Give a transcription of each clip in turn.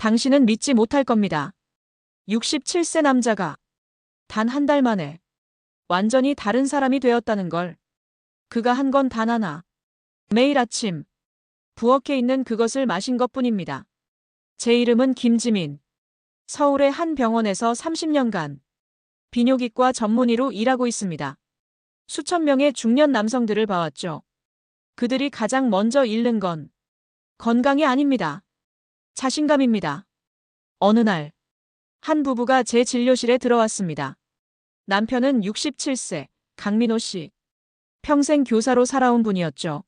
당신은 믿지 못할 겁니다. 67세 남자가 단 한 달 만에 완전히 다른 사람이 되었다는 걸. 그가 한 건 단 하나. 매일 아침 부엌에 있는 그것을 마신 것뿐입니다. 제 이름은 김지민. 서울의 한 병원에서 30년간 비뇨기과 전문의로 일하고 있습니다. 수천 명의 중년 남성들을 봐왔죠. 그들이 가장 먼저 잃는 건 건강이 아닙니다. 자신감입니다. 어느 날, 한 부부가 제 진료실에 들어왔습니다. 남편은 67세, 강민호 씨. 평생 교사로 살아온 분이었죠.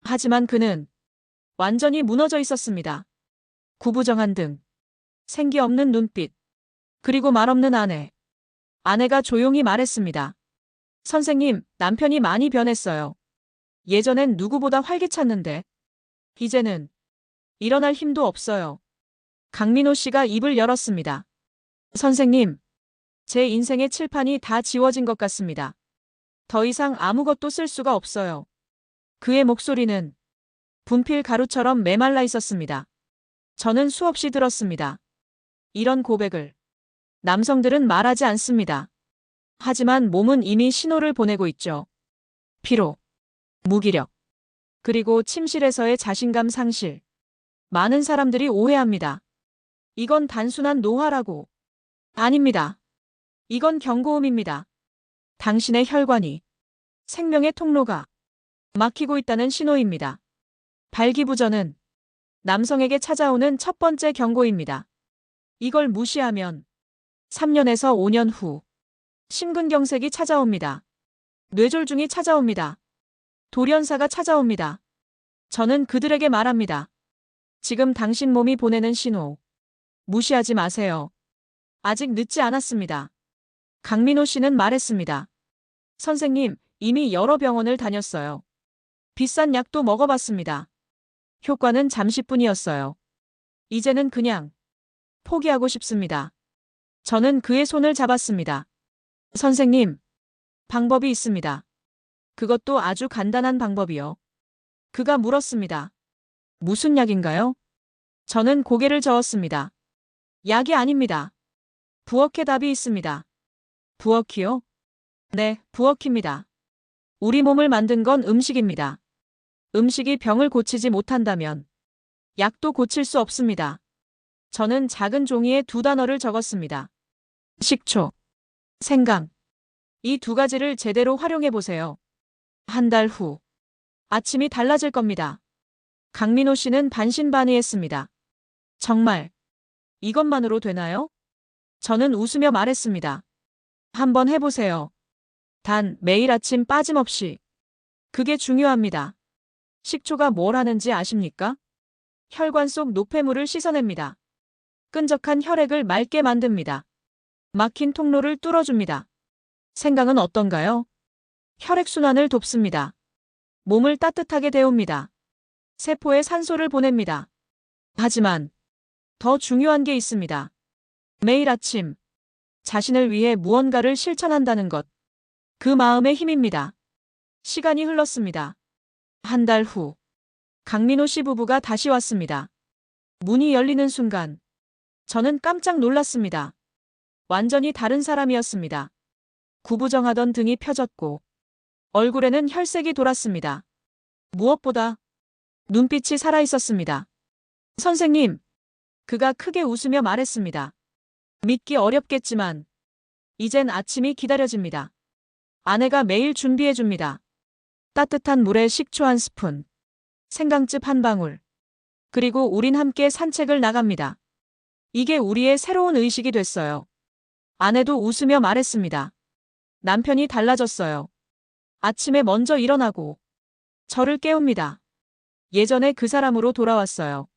하지만 그는 완전히 무너져 있었습니다. 구부정한 등, 생기 없는 눈빛, 그리고 말없는 아내. 아내가 조용히 말했습니다. 선생님, 남편이 많이 변했어요. 예전엔 누구보다 활기찼는데, 이제는 일어날 힘도 없어요. 강민호 씨가 입을 열었습니다. 선생님, 제 인생의 칠판이 다 지워진 것 같습니다. 더 이상 아무것도 쓸 수가 없어요. 그의 목소리는 분필 가루처럼 메말라 있었습니다. 저는 수없이 들었습니다. 이런 고백을 남성들은 말하지 않습니다. 하지만 몸은 이미 신호를 보내고 있죠. 피로, 무기력, 그리고 침실에서의 자신감 상실. 많은 사람들이 오해합니다. 이건 단순한 노화라고. 아닙니다. 이건 경고음입니다. 당신의 혈관이, 생명의 통로가 막히고 있다는 신호입니다. 발기부전은 남성에게 찾아오는 첫 번째 경고입니다. 이걸 무시하면 3년에서 5년 후 심근경색이 찾아옵니다. 뇌졸중이 찾아옵니다. 돌연사가 찾아옵니다. 저는 그들에게 말합니다. 지금 당신 몸이 보내는 신호. 무시하지 마세요. 아직 늦지 않았습니다. 강민호 씨는 말했습니다. 선생님, 이미 여러 병원을 다녔어요. 비싼 약도 먹어봤습니다. 효과는 잠시뿐이었어요. 이제는 그냥 포기하고 싶습니다. 저는 그의 손을 잡았습니다. 선생님, 방법이 있습니다. 그것도 아주 간단한 방법이요. 그가 물었습니다. 무슨 약인가요? 저는 고개를 저었습니다. 약이 아닙니다. 부엌에 답이 있습니다. 부엌이요? 네, 부엌입니다. 우리 몸을 만든 건 음식입니다. 음식이 병을 고치지 못한다면 약도 고칠 수 없습니다. 저는 작은 종이에 두 단어를 적었습니다. 식초, 생강. 이 두 가지를 제대로 활용해 보세요. 한 달 후, 아침이 달라질 겁니다. 강민호 씨는 반신반의했습니다. 정말, 이것만으로 되나요? 저는 웃으며 말했습니다. 한번 해보세요. 단, 매일 아침 빠짐없이. 그게 중요합니다. 식초가 뭘 하는지 아십니까? 혈관 속 노폐물을 씻어냅니다. 끈적한 혈액을 맑게 만듭니다. 막힌 통로를 뚫어줍니다. 생강은 어떤가요? 혈액순환을 돕습니다. 몸을 따뜻하게 데웁니다. 세포에 산소를 보냅니다. 하지만 더 중요한 게 있습니다. 매일 아침 자신을 위해 무언가를 실천한다는 것. 그 마음의 힘입니다. 시간이 흘렀습니다. 한 달 후, 강민호 씨 부부가 다시 왔습니다. 문이 열리는 순간, 저는 깜짝 놀랐습니다. 완전히 다른 사람이었습니다. 구부정하던 등이 펴졌고, 얼굴에는 혈색이 돌았습니다. 무엇보다 눈빛이 살아있었습니다. 선생님, 그가 크게 웃으며 말했습니다. 믿기 어렵겠지만, 이젠 아침이 기다려집니다. 아내가 매일 준비해줍니다. 따뜻한 물에 식초 한 스푼, 생강즙 한 방울, 그리고 우린 함께 산책을 나갑니다. 이게 우리의 새로운 의식이 됐어요. 아내도 웃으며 말했습니다. 남편이 달라졌어요. 아침에 먼저 일어나고 저를 깨웁니다. 예전에 그 사람으로 돌아왔어요.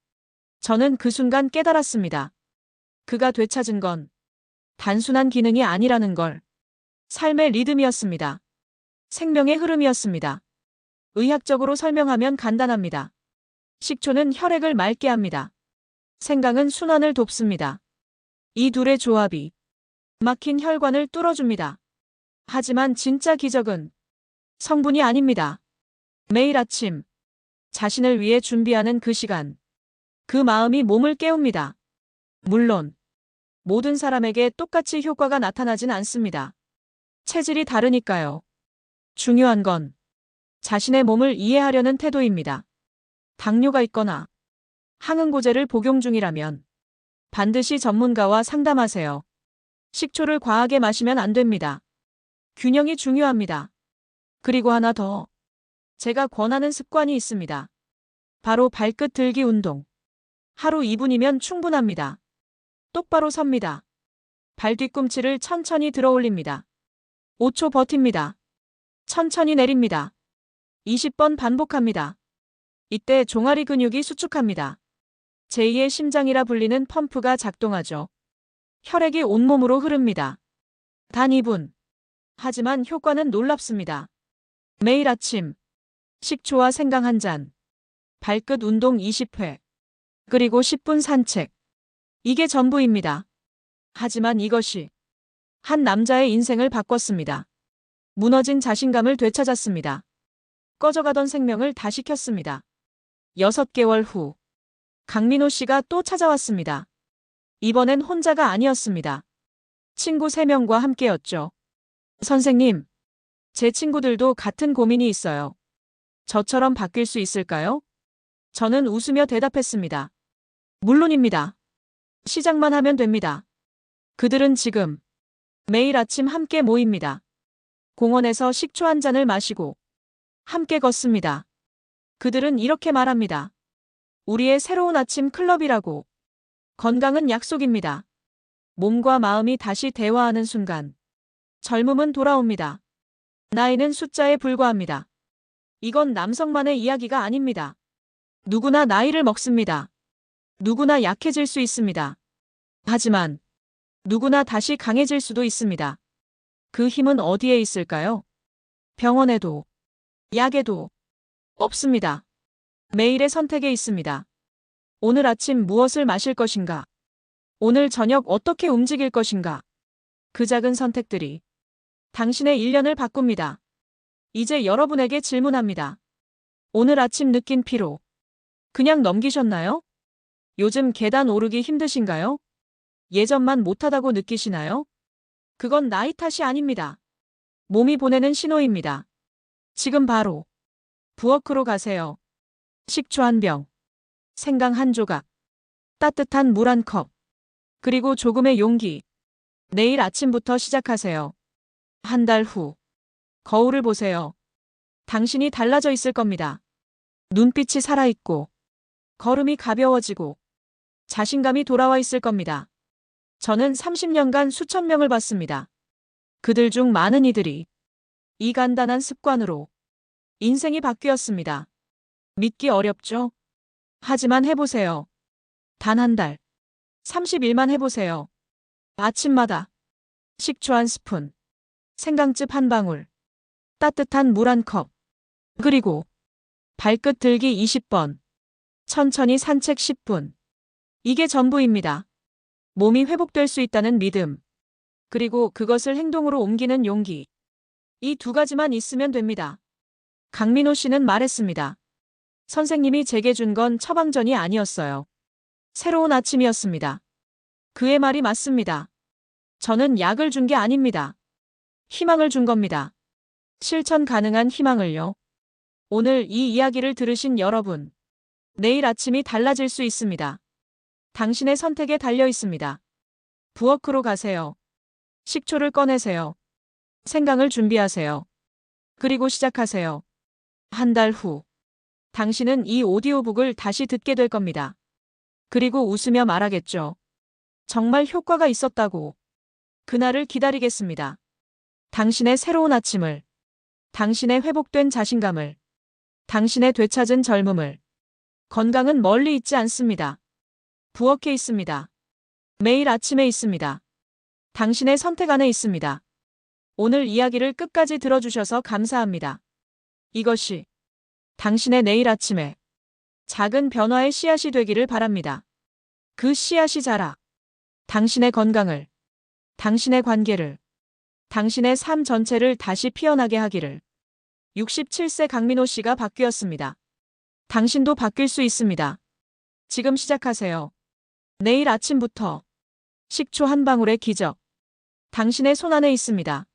저는 그 순간 깨달았습니다. 그가 되찾은 건 단순한 기능이 아니라는 걸. 삶의 리듬이었습니다. 생명의 흐름이었습니다. 의학적으로 설명하면 간단합니다. 식초는 혈액을 맑게 합니다. 생강은 순환을 돕습니다. 이 둘의 조합이 막힌 혈관을 뚫어줍니다. 하지만 진짜 기적은 성분이 아닙니다. 매일 아침 자신을 위해 준비하는 그 시간. 그 마음이 몸을 깨웁니다. 물론 모든 사람에게 똑같이 효과가 나타나진 않습니다. 체질이 다르니까요. 중요한 건 자신의 몸을 이해하려는 태도입니다. 당뇨가 있거나 항응고제를 복용 중이라면 반드시 전문가와 상담하세요. 식초를 과하게 마시면 안 됩니다. 균형이 중요합니다. 그리고 하나 더. 제가 권하는 습관이 있습니다. 바로 발끝 들기 운동. 하루 2분이면 충분합니다. 똑바로 섭니다. 발 뒤꿈치를 천천히 들어 올립니다. 5초 버팁니다. 천천히 내립니다. 20번 반복합니다. 이때 종아리 근육이 수축합니다. 제2의 심장이라 불리는 펌프가 작동하죠. 혈액이 온몸으로 흐릅니다. 단 2분. 하지만 효과는 놀랍습니다. 매일 아침 식초와 생강 한 잔, 발끝 운동 20회, 그리고 10분 산책. 이게 전부입니다. 하지만 이것이 한 남자의 인생을 바꿨습니다. 무너진 자신감을 되찾았습니다. 꺼져가던 생명을 다시 켰습니다. 6개월 후 강민호 씨가 또 찾아왔습니다. 이번엔 혼자가 아니었습니다. 친구 3명과 함께였죠. 선생님, 제 친구들도 같은 고민이 있어요. 저처럼 바뀔 수 있을까요? 저는 웃으며 대답했습니다. 물론입니다. 시작만 하면 됩니다. 그들은 지금 매일 아침 함께 모입니다. 공원에서 식초 한 잔을 마시고 함께 걷습니다. 그들은 이렇게 말합니다. 우리의 새로운 아침 클럽이라고. 건강은 약속입니다. 몸과 마음이 다시 대화하는 순간 젊음은 돌아옵니다. 나이는 숫자에 불과합니다. 이건 남성만의 이야기가 아닙니다. 누구나 나이를 먹습니다. 누구나 약해질 수 있습니다. 하지만 누구나 다시 강해질 수도 있습니다. 그 힘은 어디에 있을까요? 병원에도, 약에도 없습니다. 매일의 선택에 있습니다. 오늘 아침 무엇을 마실 것인가? 오늘 저녁 어떻게 움직일 것인가? 그 작은 선택들이 당신의 1년을 바꿉니다. 이제 여러분에게 질문합니다. 오늘 아침 느낀 피로, 그냥 넘기셨나요? 요즘 계단 오르기 힘드신가요? 예전만 못하다고 느끼시나요? 그건 나이 탓이 아닙니다. 몸이 보내는 신호입니다. 지금 바로 부엌으로 가세요. 식초 한 병, 생강 한 조각, 따뜻한 물 한 컵, 그리고 조금의 용기. 내일 아침부터 시작하세요. 한 달 후, 거울을 보세요. 당신이 달라져 있을 겁니다. 눈빛이 살아있고, 걸음이 가벼워지고, 자신감이 돌아와 있을 겁니다. 저는 30년간 수천 명을 봤습니다. 그들 중 많은 이들이 이 간단한 습관으로 인생이 바뀌었습니다. 믿기 어렵죠? 하지만 해보세요. 단 한 달, 30일만 해보세요. 아침마다 식초 한 스푼, 생강즙 한 방울, 따뜻한 물 한 컵, 그리고 발끝 들기 20번, 천천히 산책 10분. 이게 전부입니다. 몸이 회복될 수 있다는 믿음, 그리고 그것을 행동으로 옮기는 용기. 이 두 가지만 있으면 됩니다. 강민호 씨는 말했습니다. 선생님이 제게 준 건 처방전이 아니었어요. 새로운 아침이었습니다. 그의 말이 맞습니다. 저는 약을 준 게 아닙니다. 희망을 준 겁니다. 실천 가능한 희망을요. 오늘 이 이야기를 들으신 여러분, 내일 아침이 달라질 수 있습니다. 당신의 선택에 달려 있습니다. 부엌으로 가세요. 식초를 꺼내세요. 생강을 준비하세요. 그리고 시작하세요. 한 달 후, 당신은 이 오디오북을 다시 듣게 될 겁니다. 그리고 웃으며 말하겠죠. 정말 효과가 있었다고. 그날을 기다리겠습니다. 당신의 새로운 아침을, 당신의 회복된 자신감을, 당신의 되찾은 젊음을. 건강은 멀리 있지 않습니다. 부엌에 있습니다. 매일 아침에 있습니다. 당신의 선택 안에 있습니다. 오늘 이야기를 끝까지 들어주셔서 감사합니다. 이것이 당신의 내일 아침에 작은 변화의 씨앗이 되기를 바랍니다. 그 씨앗이 자라 당신의 건강을, 당신의 관계를, 당신의 삶 전체를 다시 피어나게 하기를. 67세 강민호 씨가 바뀌었습니다. 당신도 바뀔 수 있습니다. 지금 시작하세요. 내일 아침부터 식초 한 방울의 기적. 당신의 손안에 있습니다.